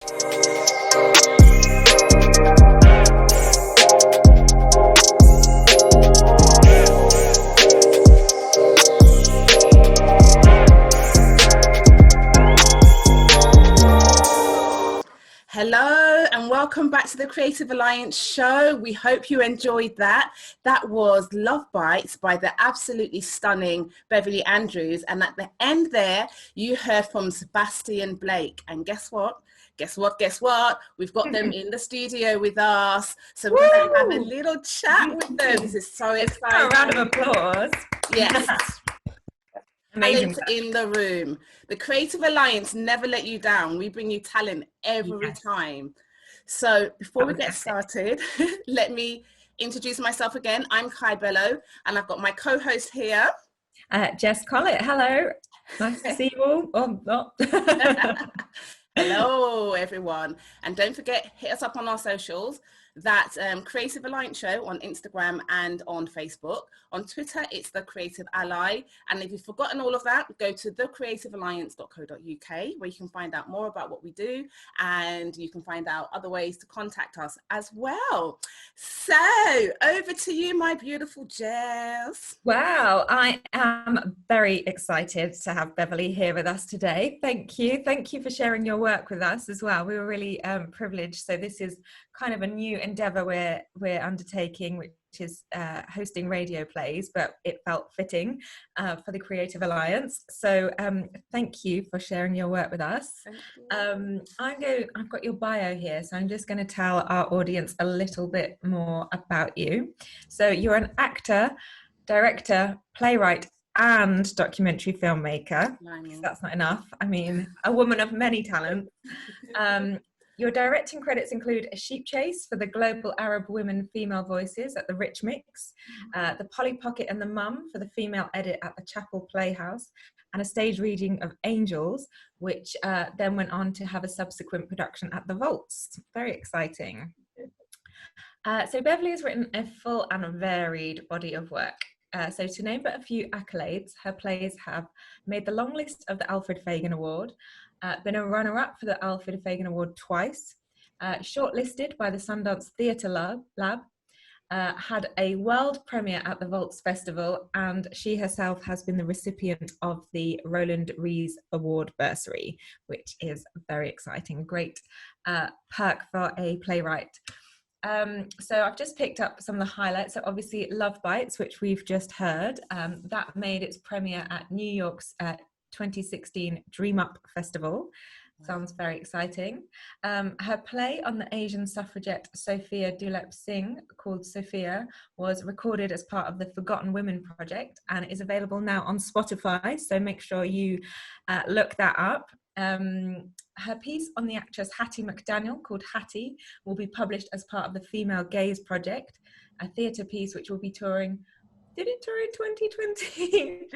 Hello and welcome back to the Creative Alliance show. We hope you enjoyed that. That was Love Bites by the absolutely stunning Beverly Andrews. And at the end there, you heard from Sebastian Blake. And guess what? Guess what? We've got them in the studio with us. So we're going to have a little chat with them. This is so exciting. A round of applause. Yes. Amazing. Talent in the room. The Creative Alliance never let you down. We bring you talent every time. So before we get started, let me introduce myself again. I'm Bello, and I've got my co-host here. Jess Collett. Hello. Nice to see you all. Oh, not. Hello, everyone. And don't forget, hit us up on our socials. That's Creative Alliance Show on Instagram and on Facebook. On Twitter, it's The Creative Ally. And if you've forgotten all of that, go to thecreativealliance.co.uk, where you can find out more about what we do, and you can find out other ways to contact us as well. So over to you, my beautiful Jess. Wow, I am very excited to have Beverly here with us today. Thank you. Thank you for sharing your work with us as well. We were really privileged. So this is kind of a new endeavour we're undertaking, which is hosting radio plays, but it felt fitting for the Creative Alliance. So thank you for sharing your work with us. I've got your bio here, so I'm just going to tell our audience a little bit more about you. So you're an actor, director, playwright, and documentary filmmaker. That's not enough. I mean, a woman of many talents. Your directing credits include A Sheep Chase for the Global Arab Women Female Voices at the Rich Mix, the Polly Pocket and the Mum for the female edit at the Chapel Playhouse, and a stage reading of Angels, which then went on to have a subsequent production at the Vaults. Very exciting. So Beverly has written a full and varied body of work. So to name but a few accolades, her plays have made the long list of the Alfred Fagan Award, been a runner-up for the Alfred Fagan Award twice, shortlisted by the Sundance Theatre Lab, had a world premiere at the Vaults Festival, and she herself has been the recipient of the Roland Rees Award Bursary, which is very exciting. Great perk for a playwright. So I've just picked up some of the highlights. So obviously Love Bites, which we've just heard, that made its premiere at New York's 2016 Dream Up Festival. Sounds very exciting. Her play on the Asian suffragette Sophia Duleep Singh, called Sophia, was recorded as part of the Forgotten Women project and is available now on Spotify, so make sure you look that up. Her piece on the actress Hattie McDaniel, called Hattie, will be published as part of the Female Gaze project, a theatre piece which will be touring. Did it tour in 2020?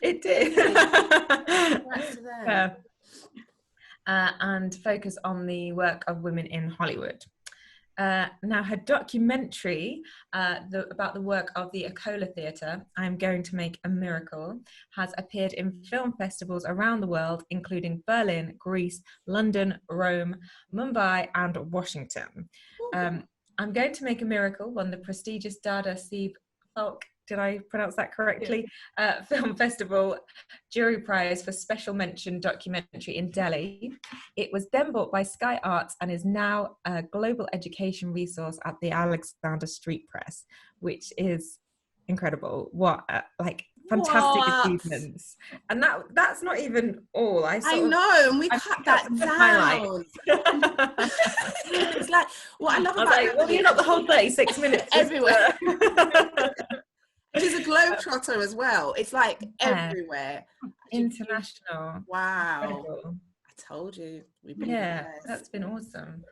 It did. And focus on the work of women in Hollywood. Now, her documentary about the work of the Akola Theatre, I'm Going to Make a Miracle, has appeared in film festivals around the world, including Berlin, Greece, London, Rome, Mumbai, and Washington. I'm Going to Make a Miracle won the prestigious Dada Sieb Falk, did I pronounce that correctly? Yeah. Film Festival Jury Prize for Special Mention Documentary in Delhi. It was then bought by Sky Arts and is now a global education resource at the Alexander Street Press, which is incredible. What fantastic achievements. And that's not even all. I know, and we cut that down. It's like what I love about well, you're not the whole 36 minutes everywhere. She's a globetrotter as well. It's like everywhere. International. Wow. Incredible. I told you. That's been awesome.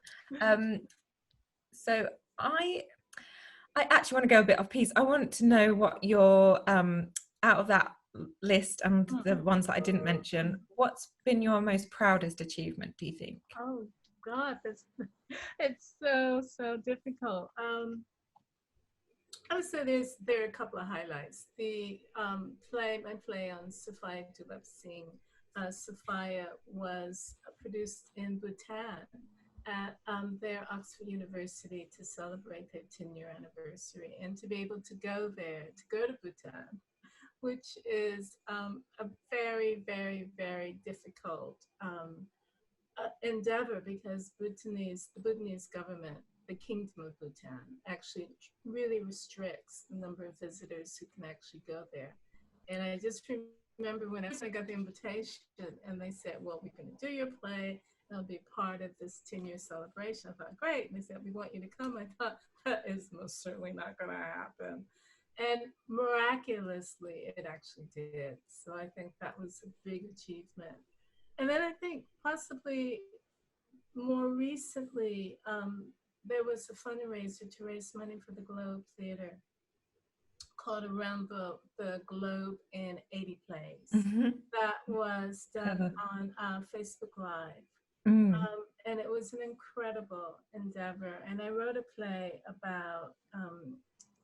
So I actually want to go a bit off piece. I want to know what your out of that list and the ones that I didn't mention, what's been your most proudest achievement, do you think? Oh God, it's so difficult. I would say there are a couple of highlights. The my play on Sophia Duleep Singh. Sophia was produced in Bhutan, at their Oxford University to celebrate their 10-year anniversary, and to be able to go there, to go to Bhutan, which is a very, very, very difficult endeavor, because the Bhutanese government, the Kingdom of Bhutan, actually really restricts the number of visitors who can actually go there. And I just remember when I got the invitation and they said, well, we're going to do your play, it'll be part of this 10-year celebration. I thought, great. And they said, we want you to come. I thought, that is most certainly not going to happen. And miraculously, it actually did. So I think that was a big achievement. And then I think possibly more recently, there was a fundraiser to raise money for the Globe Theatre called Around the Globe in 80 Plays. Mm-hmm. That was done on Facebook Live. Mm. And it was an incredible endeavor. And I wrote a play about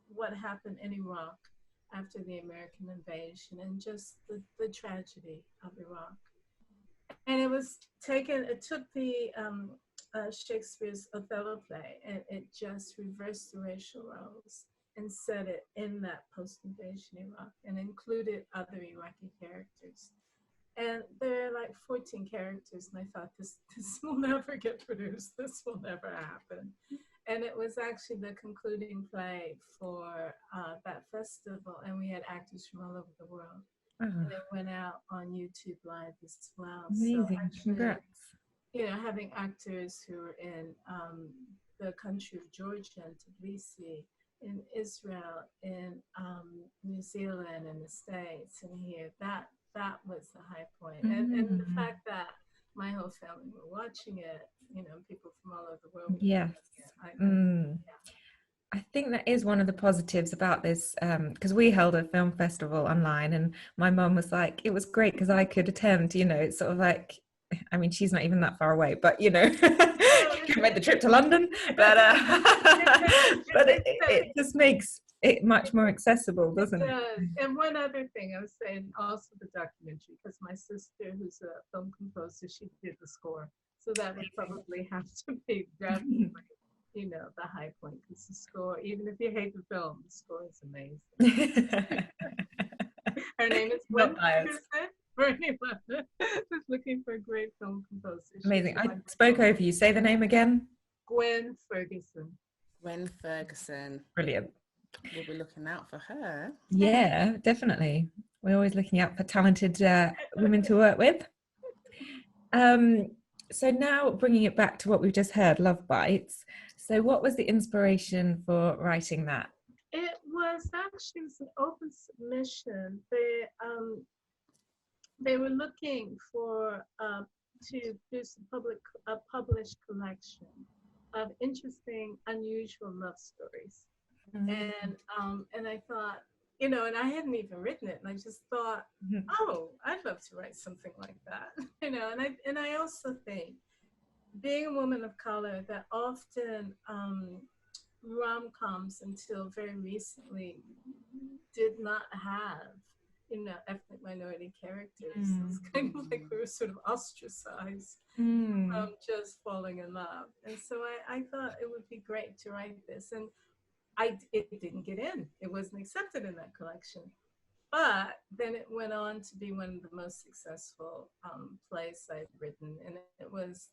what happened in Iraq after the American invasion, and just the tragedy of Iraq. And it took the Shakespeare's Othello play, and it just reversed the racial roles and set it in that post-invasion Iraq, and included other Iraqi characters. And there are like 14 characters, and I thought, this will never get produced. This will never happen. And it was actually the concluding play for that festival, and we had actors from all over the world. And it went out on YouTube Live as well. Amazing. So actually, Congrats. you know, having actors who are in the country of Georgia and Tbilisi, in Israel, in New Zealand, and the States, and here, that was the high point. And the fact that my whole family were watching it, you know, people from all over the world. Yes. I think that is one of the positives about this, because we held a film festival online, and my mum was like, it was great because I could attend, you know, it's sort of like, I mean, she's not even that far away, but, you know, could make the trip to London, but but it just makes it much more accessible, doesn't it? And one other thing I was saying, also the documentary, because my sister, who's a film composer, she did the score, so that would probably have to be definitely, you know, the high point, because the score, even if you hate the film, the score is amazing. Her name is Gwen Ferguson. For anyone who's looking for a great film composer. Amazing. I spoke over you. Say the name again. Gwen Ferguson. Gwen Ferguson. Brilliant. We'll be looking out for her. Yeah, definitely. We're always looking out for talented women to work with. So now bringing it back to what we've just heard, Love Bites. So what was the inspiration for writing that? It was actually an open submission. They were looking for to produce a published collection of interesting, unusual love stories. And I thought, you know, and I hadn't even written it, and I just thought, oh, I'd love to write something like that, you know. And I also think, being a woman of color, that often rom-coms until very recently did not have, you know, ethnic minority characters. It's kind of like we were sort of ostracized from just falling in love. And so I thought it would be great to write this. And it didn't get in. It wasn't accepted in that collection. But then it went on to be one of the most successful plays I'd written. And it was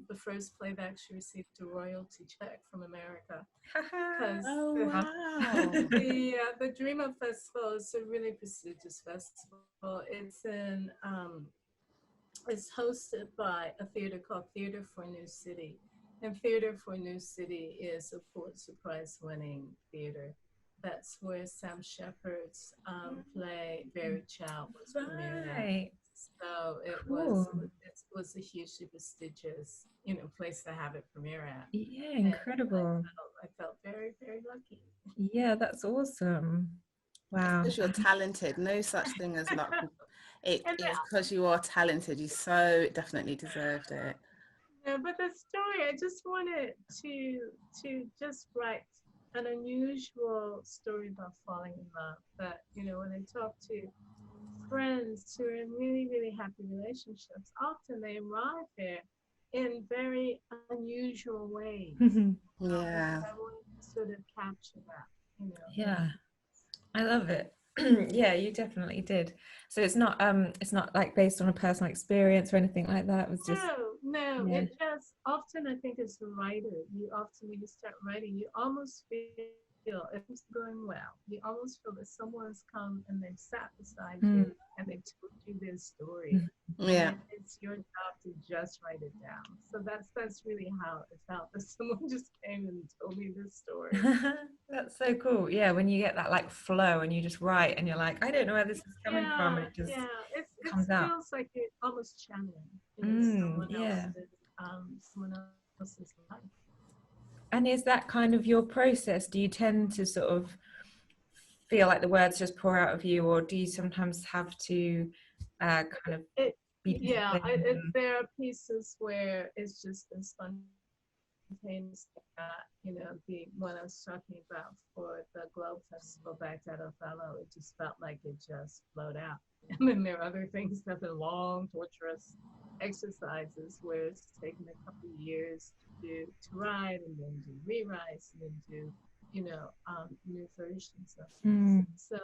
the first play that actually received a royalty check from America. The Dream Up Festival is a really prestigious festival. It's hosted by a theater called Theatre for New City. And Theatre for New City is a Pulitzer Prize winning theater. That's where Sam Shepard's play, Very Child, was premiered at. So it was a hugely prestigious, you know, place to have it premiere at. Yeah, incredible. I felt very, very lucky. Yeah, that's awesome. Wow. Because you're talented. No such thing as luck. It is because you are talented. You so definitely deserved it. Yeah, but the story, I just wanted to just write an unusual story about falling in love. That, you know, when I talk to friends who are in really, really happy relationships, often they arrive there in very unusual ways. Yeah. I want to sort of capture that, you know. Yeah, I love it. Yeah, you definitely did. So it's not like based on a personal experience or anything like that. It was just No, yeah. it just often, I think, as a writer, when you start writing, you almost feel if it's going well, you almost feel that someone's come and they've sat beside you and they've told you their story. Yeah. And it's your job to just write it down. So that's really how it felt, that someone just came and told me this story. That's so cool. Yeah, when you get that like flow and you just write and you're like, I don't know where this is coming from. It just comes out. It feels like it almost channeling, you know, someone else's life. And is that kind of your process? Do you tend to sort of feel like the words just pour out of you, or do you sometimes have to kind of be there are pieces where it's just been spontaneous, you know, the one I was talking about for the Globe Festival, Baghdad Othello, it just felt like it just flowed out. And then there are other things that have been long, torturous exercises where it's taken a couple of years to write, and then do rewrites, and then do, you know, new versions of it. So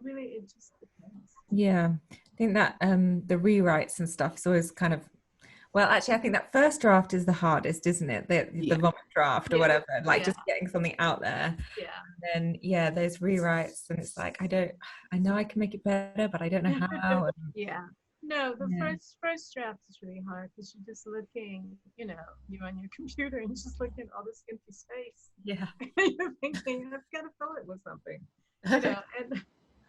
really it just depends. Yeah, I think that the rewrites and stuff is always kind of, well, actually I think that first draft is the hardest, isn't it? The vomit draft or whatever, like just getting something out there. And then those rewrites, and it's like I know I can make it better, but I don't know how. No, the first draft is really hard because you're just looking, you know, you're on your computer and just looking at all this empty space. Yeah. You're thinking, I've got to fill it with something. You know,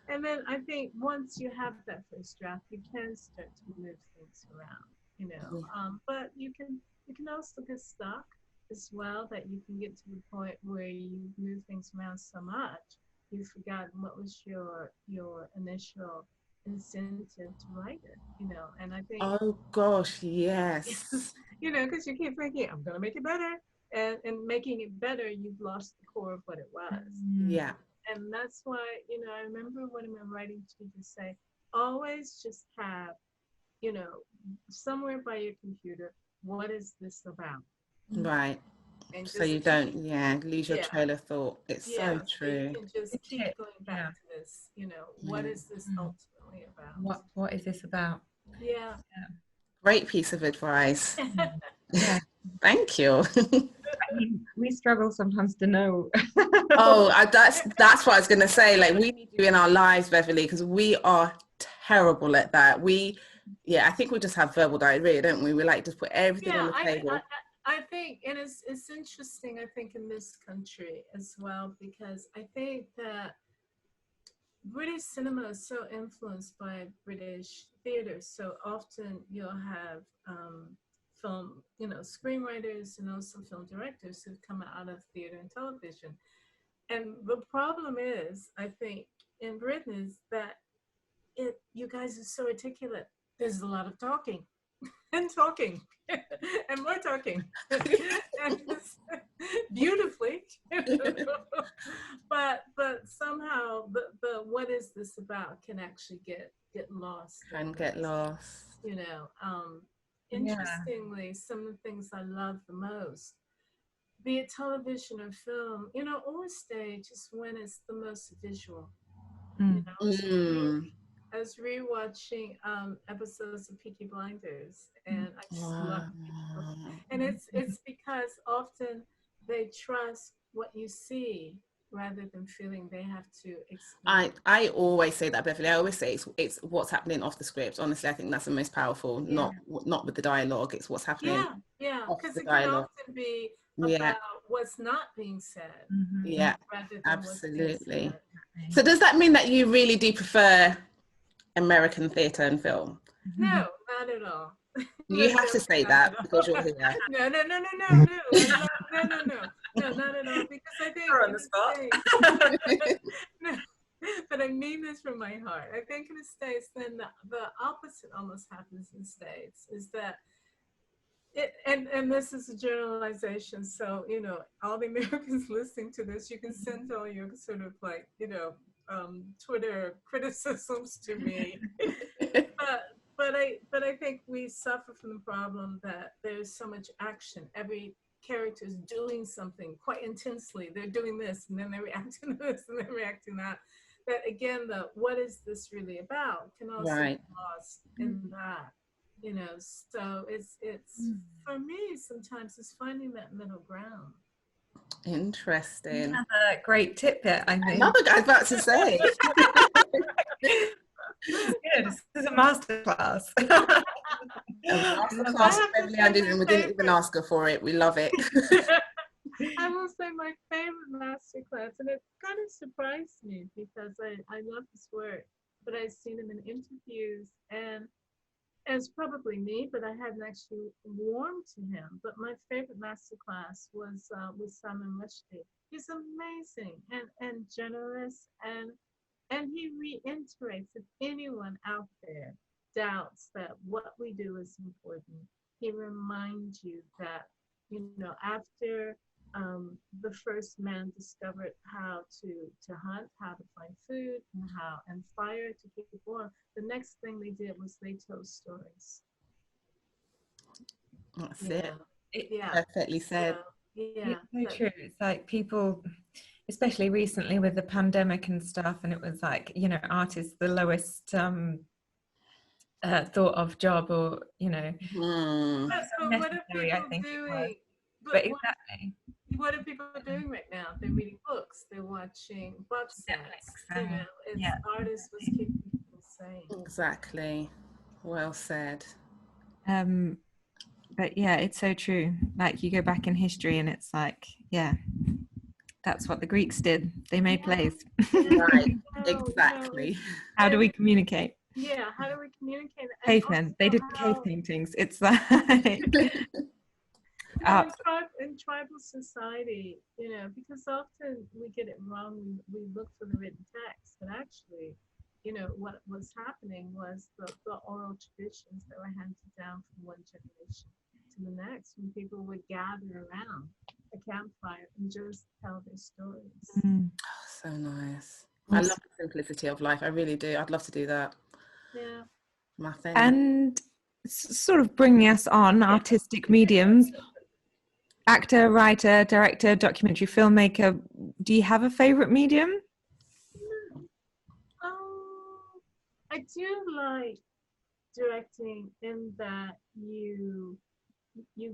and then I think once you have that first draft, you can start to move things around, you know. But you can also get stuck as well, that you can get to the point where you move things around so much you've forgotten what was your initial incentive to write it, you know. And I think, oh gosh, yes. you know, because you keep thinking, I'm gonna make it better, and making it better, you've lost the core of what it was. Yeah. And that's why, you know, I remember one of my writing teachers say, always just have, you know, somewhere by your computer, what is this about? Right. And so you don't lose your trail of thought. It's so true. So you can just keep going back to this, you know, what is this ultimately about? What is this about? Yeah. Great piece of advice. Thank you. I mean, we struggle sometimes to know. That's what I was going to say. Like, we need you in our lives, Beverly, because we are terrible at that. I think we just have verbal diarrhea, don't we? We like to put everything on the table. I think, and it's interesting, I think, in this country as well, because I think that British cinema is so influenced by British theater. So often you'll have film, you know, screenwriters and also film directors who've come out of theater and television. And the problem is, I think, in Britain is that you guys are so articulate. There's a lot of talking and talking and more talking and beautifully. but somehow the what is this about can actually get lost. You know. Interestingly, some of the things I love the most, be it television or film, you know, or stage, is when it's the most visual. You know, I was rewatching episodes of Peaky Blinders, and I just love it. And it's because often they trust what you see rather than feeling they have to explain. I always say that, Beverly. I always say it's what's happening off the script. Honestly, I think that's the most powerful. Not with the dialogue. It's what's happening. Because it can often be about what's not being said. Rather than absolutely. So does that mean that you really do prefer American theatre and film? No, not at all. You have to say that because you're here. No, not at all. Because I think you're on the spot. No, but I mean this from my heart. I think in the States, then the opposite almost happens in the States, is that and this is a generalization. So, you know, all the Americans listening to this, you can send all your sort of like, you know, Twitter criticisms to me. I think we suffer from the problem that there's so much action. Every character is doing something quite intensely. They're doing this, and then they're reacting to this, and they're reacting to that. That again, the what is this really about can also be lost in that, you know. So it's for me sometimes it's finding that middle ground. Interesting. Another great tidbit, I think. Another guy about to say. Good. This is a masterclass. A masterclass of Beverly Andrews, and we didn't even ask her for it. We love it. I will say my favorite masterclass, and it kind of surprised me because I love his work, but I've seen him in interviews, and it's probably me, but I hadn't actually warmed to him. But my favorite masterclass was with Salman Rushdie. He's amazing and generous, and he reiterates if anyone out there doubts that what we do is important, he reminds you that, you know, after the first man discovered how to hunt, how to find food, and fire to keep it warm, the next thing they did was they told stories. That's it. Yeah. Perfectly said. Yeah. It's so true. It's like people, especially recently with the pandemic and stuff, and it was like, you know, art is the lowest thought of job, or, you know, necessary, I think it was. But exactly. What are people doing right now? They're reading books. They're watching box sets. You know, it's artists was keeping people sane. Exactly. Well said. But yeah, it's so true. Like, you go back in history and it's like, yeah, that's what the Greeks did. They made plays. Right. Exactly. How do we communicate? Yeah, how do we communicate? Cavemen. They did cave paintings. It's like in tribal society, you know, because often we get it wrong. We look for the written text, but actually, you know, what was happening was the oral traditions that were handed down from one generation to the next, when people would gather around a campfire and just tell their stories. Oh, so nice. I love the simplicity of life. I really do. I'd love to do that. Yeah. My thing. And sort of bringing us on artistic mediums, actor, writer, director, documentary filmmaker, do you have a favorite medium? I do like directing in that you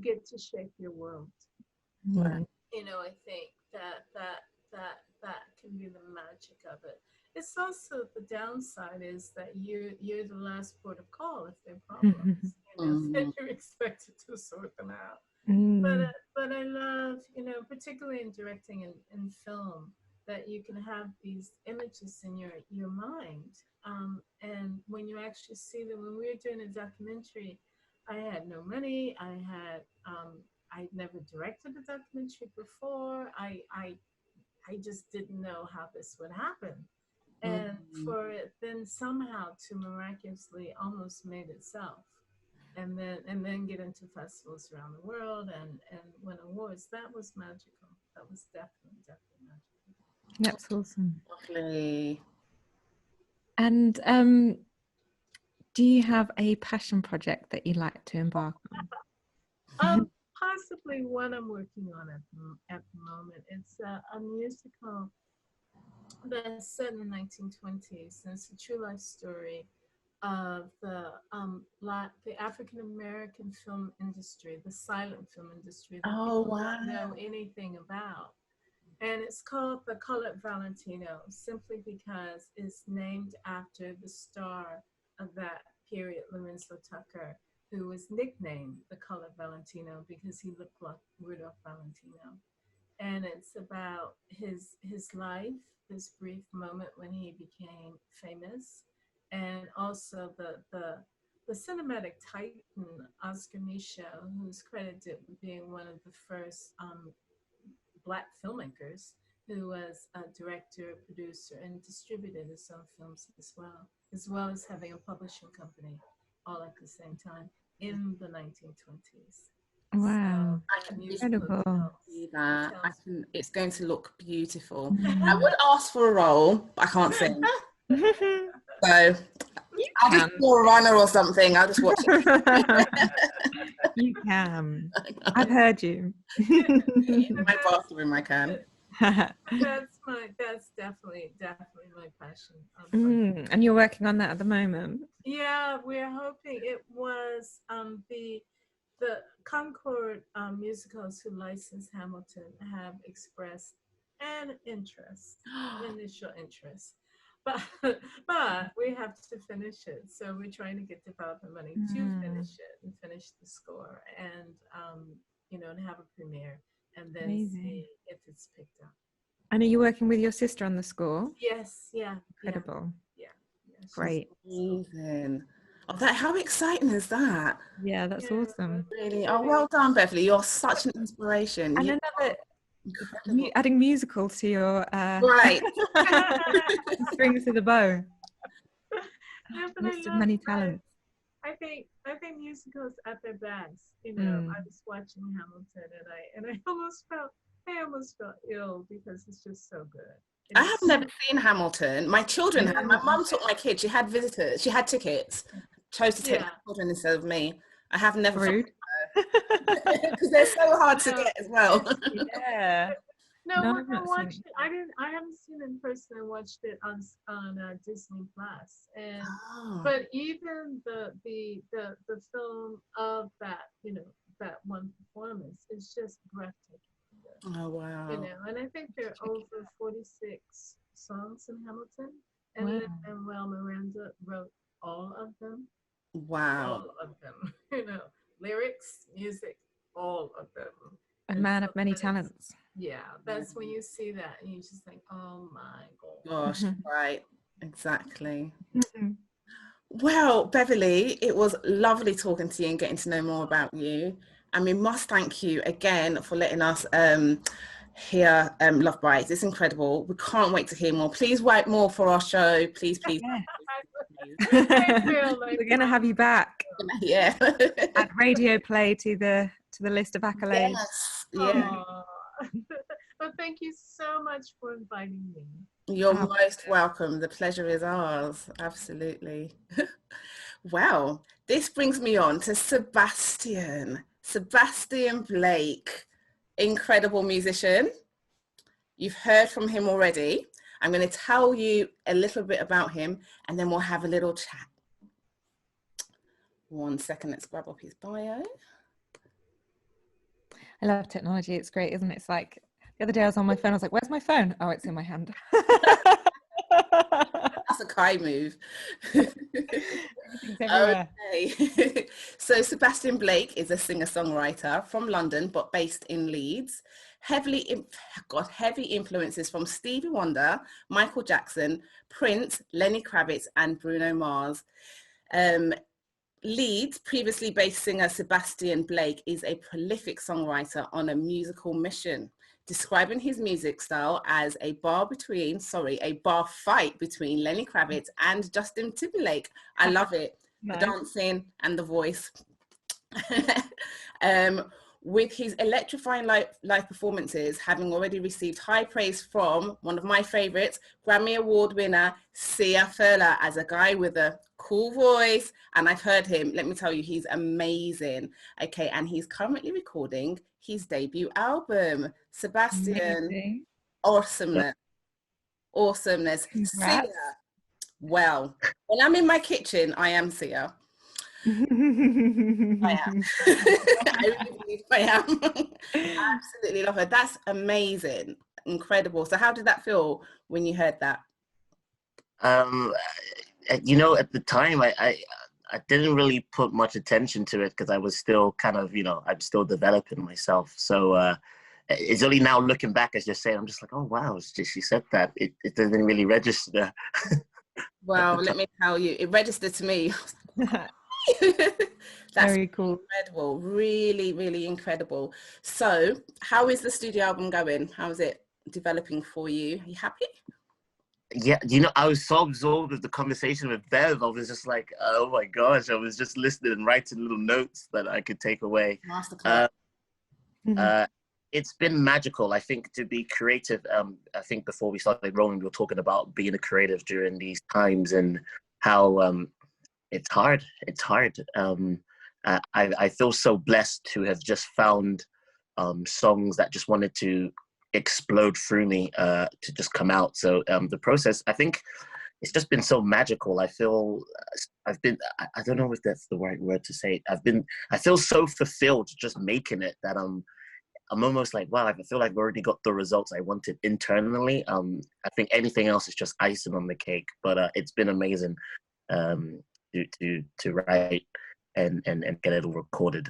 get to shape your world. Right. You know, I think that can be the magic of it. It's also the downside is that you're the last port of call if there are problems. You know, then you're expected to sort them out. But I love, you know, particularly in directing in film, that you can have these images in your mind, and when you actually see them. When we were doing a documentary, I had no money. I'd never directed a documentary before. I just didn't know how this would happen. And for it then somehow to miraculously almost made itself, and then get into festivals around the world and win awards, that was magical. That was definitely magical. That's awesome. Lovely. And do you have a passion project that you like to embark on? Possibly one I'm working on at the moment. It's a musical that's set in the 1920s, and it's a true life story of the African American film industry, the silent film industry that people don't know anything about. And it's called The Colored Valentino, simply because it's named after the star of that period, Lorenzo Tucker, who was nicknamed The Colored Valentino because he looked like Rudolph Valentino. And it's about his life, this brief moment when he became famous, and also the cinematic titan, Oscar Micheal, who's credited with being one of the first Black filmmakers, who was a director, producer, and distributed his own films as well as having a publishing company all at the same time in the 1920s. Wow, So, incredible. It's going to look beautiful. I would ask for a role, but I can't sing. So I'll just do a runner or something. I'll just watch it. You can. I've heard you. In my bathroom, I can. That's definitely my passion. And you're working on that at the moment? Yeah, we're hoping. It was the Concord musicals who licensed Hamilton have expressed an initial interest. But we have to finish it. So we're trying to get development money to finish it and finish the score and and have a premiere and then see if it's picked up. And are you working with your sister on the score? Yes, yeah. Incredible. Yeah. Great. Amazing. Oh, how exciting is that? Yeah, that's awesome. Really. Oh, well done, Beverly. You're such an inspiration. And adding musical to your right. strings to the bow. Yeah, List of many talents. I think musicals at their best. I was watching Hamilton and I almost felt ill because it's just so good. I have never seen Hamilton. My children had. My mum took my kids. She had visitors. She had tickets. Chose to take my children instead of me. I have never. Rude. Because they're so hard to get as well. Yeah. No, when I watched it, I haven't seen it in person. I watched it on Disney Plus, and but even the film of that that one performance is just breathtaking. Oh wow! And I think there are over 46 songs in Hamilton, and Lin-Manuel Miranda wrote all of them. Wow! All of them. Lyrics, music, all of them. A man of many talents. Yeah, that's when you see that and you just think, oh my gosh, right, exactly. Well, Beverly, it was lovely talking to you and getting to know more about you. And we must thank you again for letting us hear Love Bites. It's incredible. We can't wait to hear more. Please write more for our show. Please. We're going to have you back. Yeah. Add radio play to the list of accolades. Yes. Yeah. Well, thank you so much for inviting me. You're most welcome. The pleasure is ours. Absolutely. Well, this brings me on to Sebastian Blake, incredible musician. You've heard from him already. I'm going to tell you a little bit about him and then we'll have a little chat. 1 second, let's grab up his bio. I love technology. It's great, isn't it? It's like the other day I was on my phone. I was like, where's my phone? Oh, it's in my hand. That's a Kai move. Okay. So Sebastian Blake is a singer-songwriter from London, but based in Leeds. Heavy influences from Stevie Wonder, Michael Jackson, Prince, Lenny Kravitz, and Bruno Mars. Leeds, previously based singer Sebastian Blake is a prolific songwriter on a musical mission, describing his music style as a bar fight between Lenny Kravitz and Justin Timberlake. I love it. Nice. The dancing and the voice. With his electrifying live performances having already received high praise from one of my favorites, Grammy Award winner Sia Furler, as a guy with a cool voice. And I've heard him, let me tell you, he's amazing. Okay, and he's currently recording his debut album. Sebastian, awesomeness. Sia. Well, when I'm in my kitchen, I am Sia. I am. I really believe I am. I absolutely love her. That's amazing. Incredible. So how did that feel when you heard that? At the time, I didn't really put much attention to it because I was still kind of, I'm still developing myself. So it's only now looking back, as you're saying, I'm just like, oh, wow, she said that. It didn't really register. Well, let me tell you, it registered to me. That's very cool. Incredible. Really, really incredible. So how is the studio album going? How is it developing for you? Are you happy? Yeah, I was so absorbed with the conversation with Bev. I was just like, oh my gosh, I was just listening and writing little notes that I could take away. It's been magical, I think, to be creative. I think before we started rolling, we were talking about being a creative during these times and how it's hard. It's hard. I feel so blessed to have just found songs that just wanted to explode through me to just come out. So the process, I think, it's just been so magical. I feel I don't know if that's the right word to say it. I feel so fulfilled just making it that I'm almost like, wow, I feel like I've already got the results I wanted internally. I think anything else is just icing on the cake, but it's been amazing to write and get it all recorded.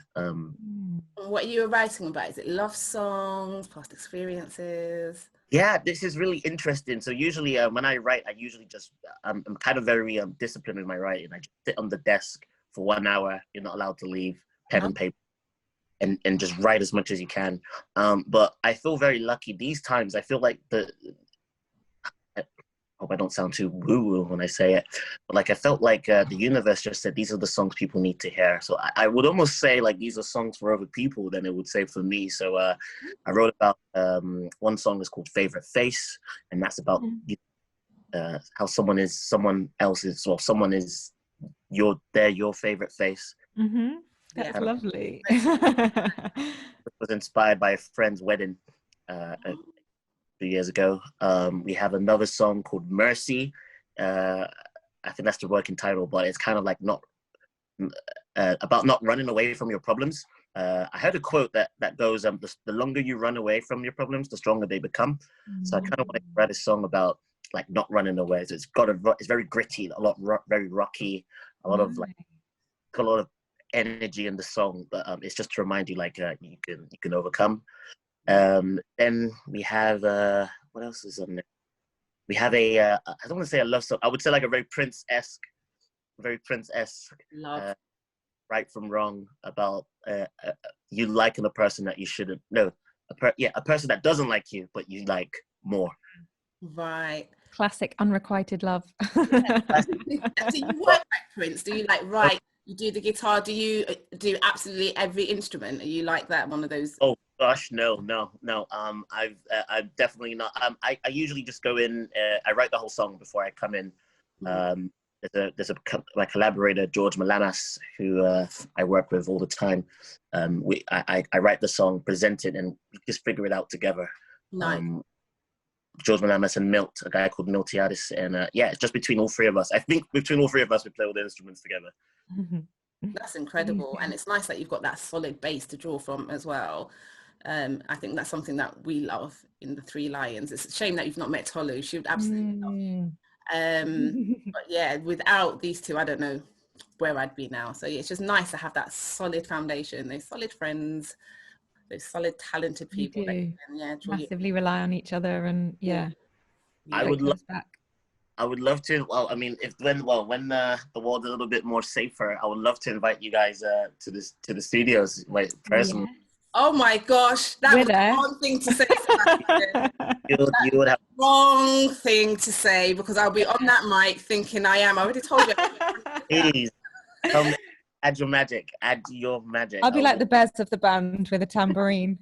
What you were writing about, is it love songs, past experiences? Yeah, this is really interesting. So usually when I write, I usually just, I'm kind of very disciplined in my writing. I just sit on the desk for 1 hour. You're not allowed to leave, pen and paper, and just write as much as you can. But I feel very lucky these times. I feel like I hope I don't sound too woo-woo when I say it, but like I felt like the universe just said, these are the songs people need to hear. So I would almost say like these are songs for other people than it would say for me. So I wrote about one song that's called Favorite Face, and that's about how someone is someone else's, or someone is your favorite face. That's lovely. It was inspired by a friend's wedding 2 years ago. We have another song called Mercy. I think that's the working title, but it's kind of like not about not running away from your problems. I heard a quote that goes, the longer you run away from your problems, the stronger they become. So I kind of want to write a song about like not running away. So it's very gritty, very rocky, a lot of like, got a lot of energy in the song, but it's just to remind you like you can overcome. Then we have what else is on there? We have a I don't want to say a love song. I would say like a very Prince-esque right from wrong, about you liking a person that you shouldn't. No, a person that doesn't like you, but you like more. Right. Classic unrequited love. So you work like Prince? Do you like write? You do the guitar? Do you do absolutely every instrument? Are you like that? One of those? Oh gosh, no. I'm definitely not. I usually just go in. I write the whole song before I come in. There's my collaborator George Malamas, who I work with all the time. I write the song, present it, and we just figure it out together. Nice. George Malamas and Milt, a guy called Miltiadis, and it's just between all three of us. I think between all three of us, we play all the instruments together. That's incredible, and it's nice that you've got that solid base to draw from as well. I think that's something that we love in the Three Lions. It's a shame that you've not met Tolu. She would absolutely love you. But yeah, without these two, I don't know where I'd be now. So yeah, it's just nice to have that solid foundation, those solid friends, those solid talented people that you can massively rely on each other, and I would love to. Well, I mean, when the world's a little bit more safer, I would love to invite you guys to the studios, like personally. Yes. Oh my gosh, that was the wrong thing to say. You would have wrong thing to say, because I'll be on that mic thinking I already told you. Please, add your magic. I'll be like the best of the band with a tambourine.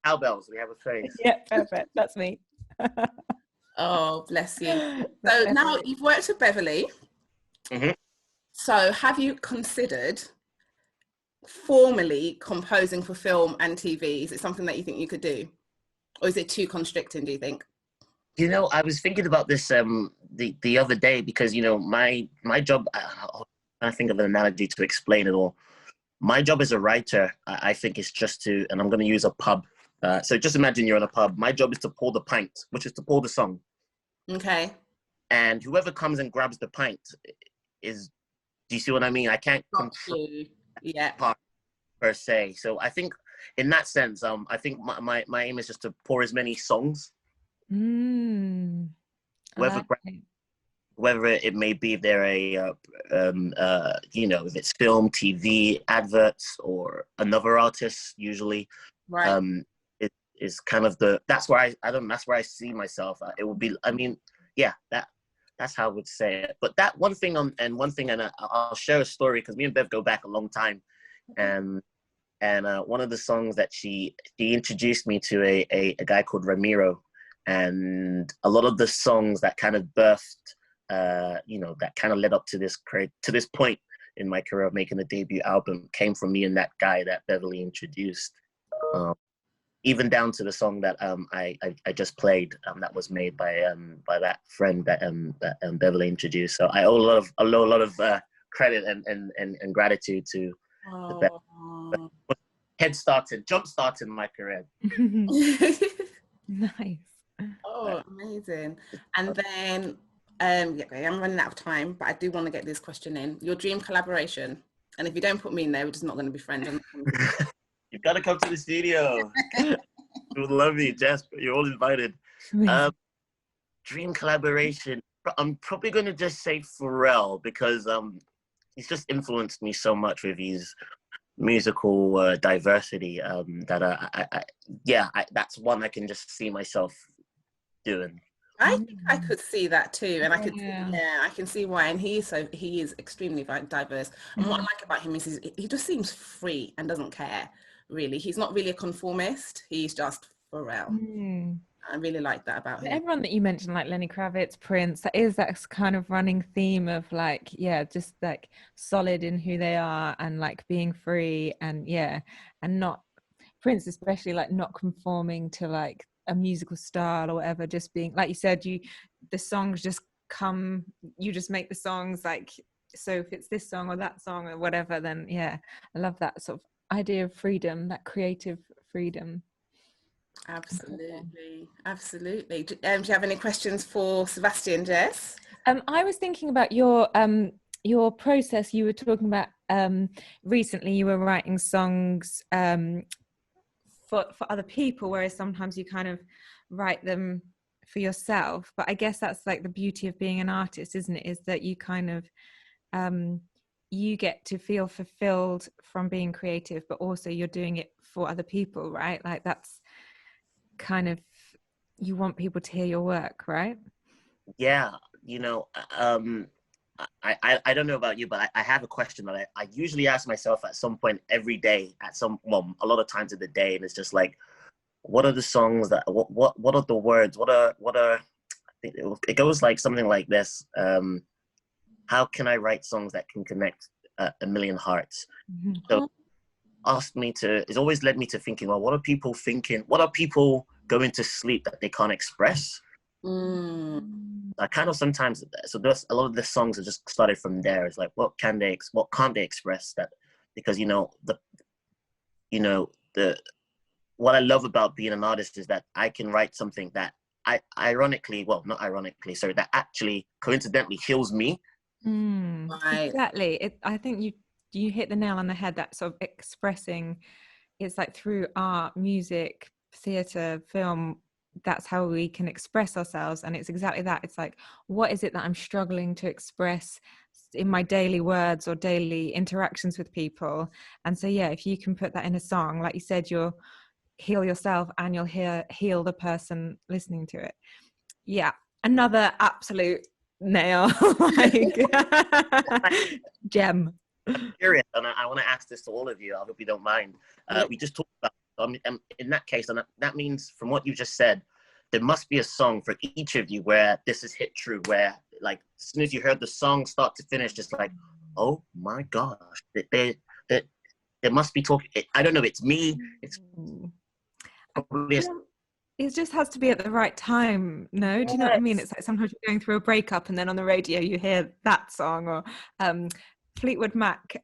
Cowbells, we have a phrase. Yeah, perfect. That's me. Oh, bless you. So now you've worked with Beverly. So have you considered formally composing for film and TV? Is it something that you think you could do, or is it too constricting, do you think? You know, I was thinking about this the other day, because you know my job, I think of an analogy to explain it all. My job as a writer, I think, is just to, and I'm going to use a pub. So just imagine you're in a pub. My job is to pour the pint, which is to pour the song. Okay. And whoever comes and grabs the pint is, do you see what I mean? I can't control part per se. So I think in that sense, I think my aim is just to pour as many songs. Whether it may be they're if it's film, TV, adverts, or another artist, usually. Right. It is kind of that's where I see myself. It will be, I mean, yeah, that's how I would say it. But that one thing, and I'll share a story, because me and Bev go back a long time, and one of the songs that she introduced me to a guy called Ramiro, and a lot of the songs that kind of birthed you know, that kind of led up to this point in my career of making a debut album came from me and that guy that Beverly introduced. Even down to the song that I just played, that was made by that friend that Beverly introduced. So I owe a lot of credit and gratitude to the jump started my career. Nice. Oh, amazing. And then yeah, I'm running out of time, but I do want to get this question in. Your dream collaboration, and if you don't put me in there, we're just not going to be friends. You've got to come to the studio. We would love you, Jess. You're all invited. Dream collaboration. I'm probably going to just say Pharrell, because he's just influenced me so much with his musical diversity that that's one I can just see myself doing. I think I could see that too, and I can see why. And he is extremely diverse. And what I like about him is he just seems free and doesn't care really. He's not really a conformist. He's just Pharrell. I really like that about him. Everyone that you mentioned, like Lenny Kravitz, Prince, that kind of running theme of like, just like solid in who they are and like being free and and not, Prince especially, like not conforming to like a musical style or whatever, just being, like you said, the songs just come, you just make the songs like, so if it's this song or that song or whatever, then I love that sort of idea of freedom, that creative freedom. Absolutely. Do you have any questions for Sebastian, Jess? I was thinking about your process. You were talking about recently you were writing songs for other people, whereas sometimes you kind of write them for yourself. But I guess that's like the beauty of being an artist, isn't it? Is that you kind of you get to feel fulfilled from being creative, but also you're doing it for other people, right? Like that's kind of, you want people to hear your work, right? Yeah, you know, I don't know about you, but I have a question that I usually ask myself at some point every day, a lot of times of the day, and it's just like, what are the songs that, what are the words, what are I think it goes like something like this, how can I write songs that can connect a million hearts? So it's always led me to thinking, well, what are people thinking? What are people going to sleep that they can't express? I kind of sometimes, so there's a lot of the songs that just started from there. It's like, what can't they express that? Because what I love about being an artist is that I can write something that that actually coincidentally heals me. Right. Exactly. I think you hit the nail on the head, that sort of expressing. It's like through art, music, theatre, film, that's how we can express ourselves. And it's exactly that. It's like, what is it that I'm struggling to express in my daily words or daily interactions with people? And so if you can put that in a song, like you said, you'll heal yourself and you'll heal the person listening to it. Another absolute nail. Like gem. I'm curious, and I want to ask this to all of you. I hope you don't mind. We just talked about, in that case, and that means from what you just said, there must be a song for each of you where this is hit true, where like as soon as you heard the song start to finish, just like, oh my gosh, there must be talking. I don't know. It's me. It's probably. It just has to be at the right time. No, do you know what I mean? It's like sometimes you're going through a breakup and then on the radio you hear that song, or Fleetwood Mac,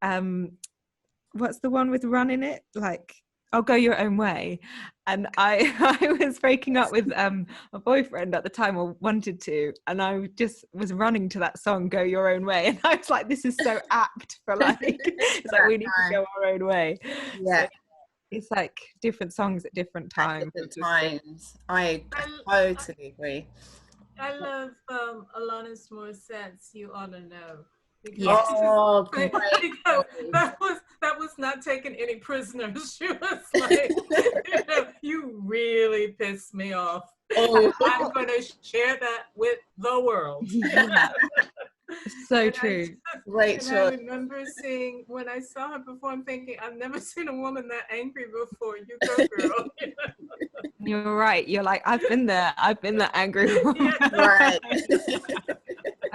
what's the one with Run in it? Like, I'll Go Your Own Way. And I was breaking up with a boyfriend at the time, or wanted to, and I just was running to that song, Go Your Own Way. And I was like, this is so apt for like, it's like we need to go our own way. Yeah. So it's like different songs at different times. I totally agree. I love Alanis Morissette's You Ought to Know. That was not taking any prisoners. She was like, you really pissed me off. I'm going to share that with the world. So true. Great choice. I remember seeing, when I saw her perform, thinking, I've never seen a woman that angry before. You go, girl. You're right. You're like, I've been that angry woman. Right.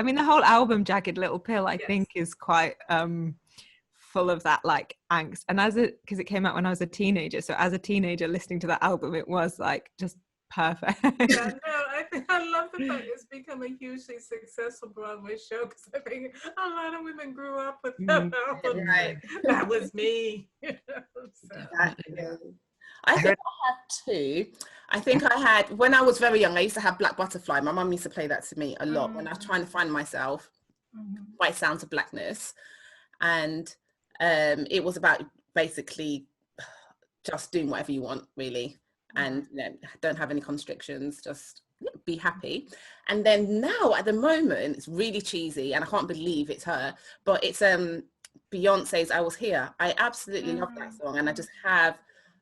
I mean, the whole album Jagged Little Pill, I Yes. think, is quite full of that like angst. And because it came out when I was a teenager, so as a teenager listening to that album, it was like just perfect. Yeah, no, I love the fact it's become a hugely successful Broadway show, because I think a lot of women grew up with that album. Right. That was me. So. I think I had two. I think I had, when I was very young, I used to have Black Butterfly. My mum used to play that to me a lot when I was trying to find myself by Sounds of Blackness. And it was about basically just doing whatever you want, really. And don't have any constrictions, just be happy. And then now at the moment, it's really cheesy and I can't believe it's her, but it's Beyonce's I Was Here. I absolutely love that song, and I just have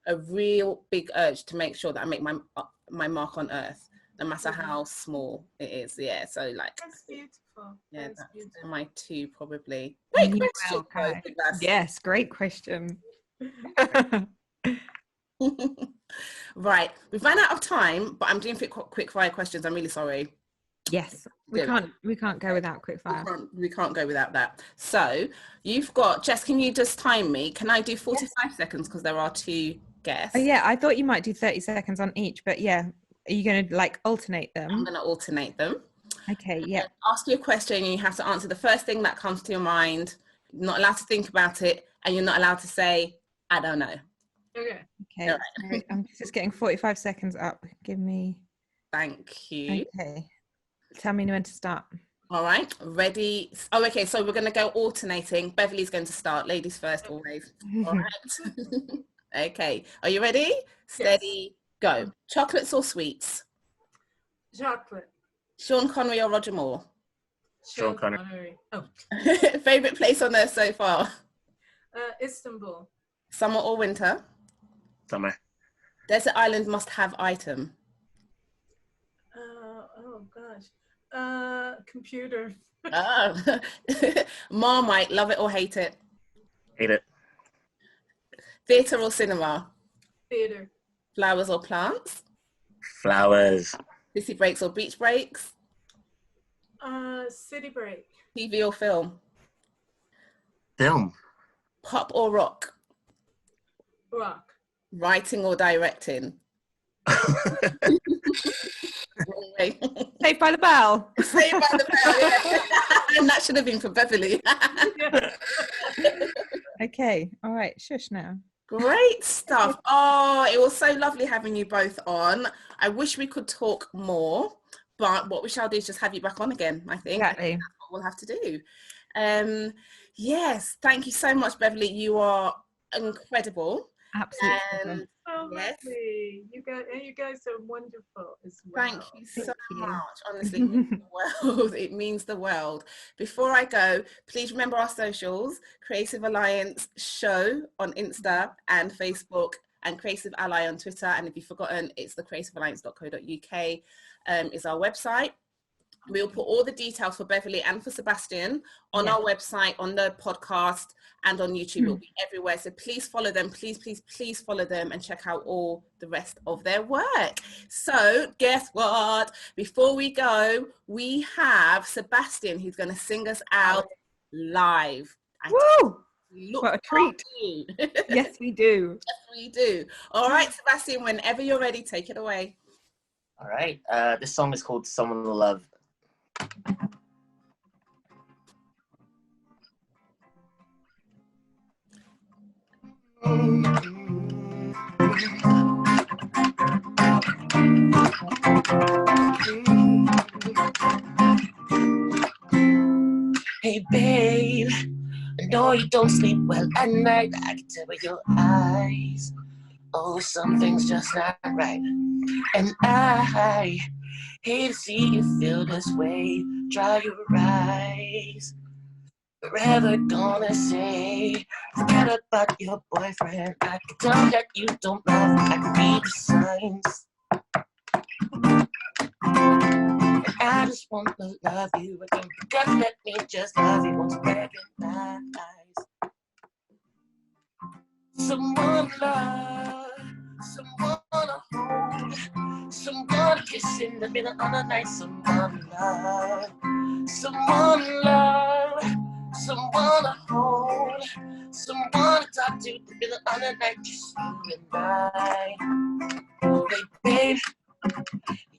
a real big urge to make sure that I make my mark on earth, no matter how small it is. Yeah, so like That's beautiful. yeah, That's beautiful. my two probably. Great question. Okay. Yes, great question. Right, we've run out of time, but I'm doing quick fire questions. I'm really sorry. Yes, we can't go without quick fire. We can't go without that. So you've got, Jess, can you just time me? Can I do 45 seconds because there are two guests? Oh yeah, I thought you might do 30 seconds on each, but yeah, are you going to like alternate them? I'm going to alternate them. Okay, yeah. Ask you a question and you have to answer the first thing that comes to your mind. You're not allowed to think about it, and you're not allowed to say, I don't know. Okay. Okay, Right. I'm just getting 45 seconds up. Give me... Thank you. Okay. Tell me when to start. All right, ready? Oh, okay, so we're going to go alternating. Beverly's going to start. Ladies first, always. All right. Okay, are you ready? Steady, go. Chocolates or sweets? Chocolate. Sean Connery or Roger Moore? Sean Connery. Oh, Favorite place on earth so far? Istanbul. Summer or winter? Summer. Desert island must-have item? Oh gosh. Computer. Oh. Marmite, love it or hate it? Hate it. Theatre or cinema? Theater. Flowers or plants? Flowers. City breaks or beach breaks? City break. TV or film? Film. Pop or rock? Rock. Writing or directing? Wrong way. Saved by the Bell. Saved by the Bell, yeah. And that should have been for Beverly. Okay, all right, shush now. Great stuff. Oh, it was so lovely having you both on. I wish we could talk more, but what we shall do is just have you back on again, I think. Exactly. That's what we'll have to do. Yes, thank you so much, Beverly. You are incredible. Absolutely. So Yes. lovely. You guys are wonderful as well. Thank you so Thank you. much. Honestly, it means the world. It means the world. Before I go, please remember our socials: Creative Alliance Show on Insta and Facebook, and Creative Ally on Twitter. And if you've forgotten, it's thecreativealliance.co.uk is our website. We'll put all the details for Beverly and for Sebastian on our website, on the podcast, and on YouTube. It'll be everywhere. So please follow them. Please, please, please follow them and check out all the rest of their work. So guess what? Before we go, we have Sebastian who's going to sing us out live. Woo! Look What a treat. Yes, we do. Yes, we do. All right, Sebastian, whenever you're ready, take it away. All right. This song is called Someone to Love. Hey babe, I know you don't sleep well at night. I can tell by your eyes. Oh, something's just not right. And I hate to see you feel this way. Dry your eyes. Forever gonna say, forget about your boyfriend. I can tell that you don't love. I can read the signs. And I just want to love you again. Just let me just love you once recognize. Someone love, someone to hold, someone to kiss in the middle of the night. Someone love, Someone love, someone to hold, someone to talk to the other night, just you and I. Hey, babe,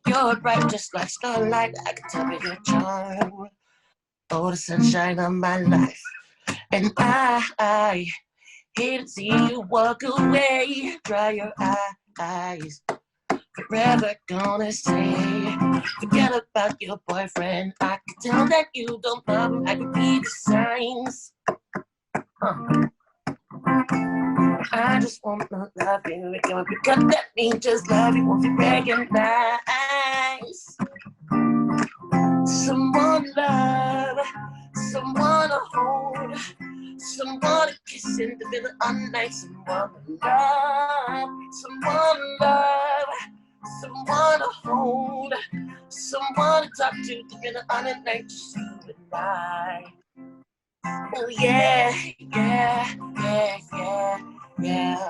you're bright just like starlight. I can tell by your charm. Oh, the sunshine of my life. And I hate to see you walk away. Dry your eyes. Forever gonna say, forget about your boyfriend. I can tell that you don't love him. I can read the signs. I just wanna love you. It can't pick up that mean just love you. Won't you recognize? Someone love, someone to hold, someone to kiss in the middle of the night. Someone love, someone to hold, someone to talk to the middle of the night. Just you and I. Oh yeah, yeah, yeah, yeah, yeah,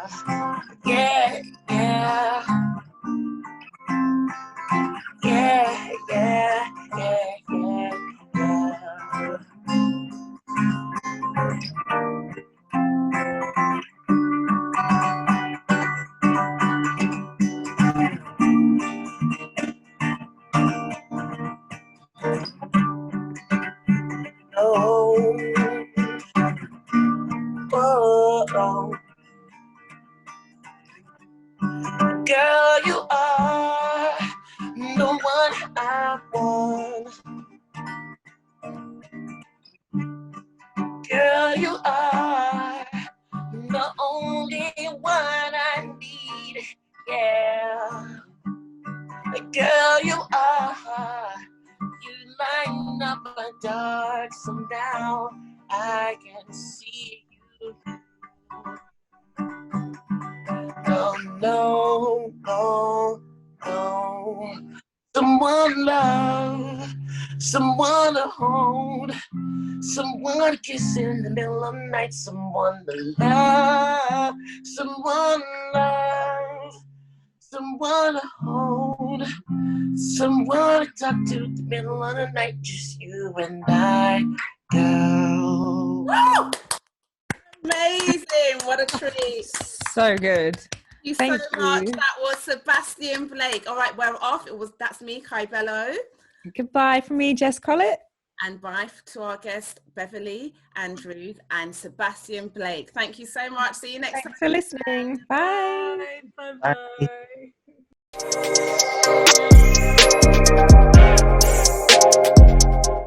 yeah, yeah. Yeah, yeah, yeah, yeah, yeah. Oh, oh, oh. Girl, you are the one I want. Girl, you are the only one I need. Yeah. Girl, you are. You light up my dark, so now I can see you. No, no, no, no. Someone love, someone to hold, someone to kiss in the middle of the night, someone to love, someone love, someone to hold, someone to talk to the middle of the night, just you and I, girl. Woo! Amazing, what a treat. So good. Thank you so much. you. That was Sebastian Blake. All right, we're off. That's me, Kai Bello. Goodbye from me, Jess Collett. And bye to our guest, Beverly Andrews and Sebastian Blake. Thank you so much. See you next time. Thanks for listening. Bye. Bye. Bye.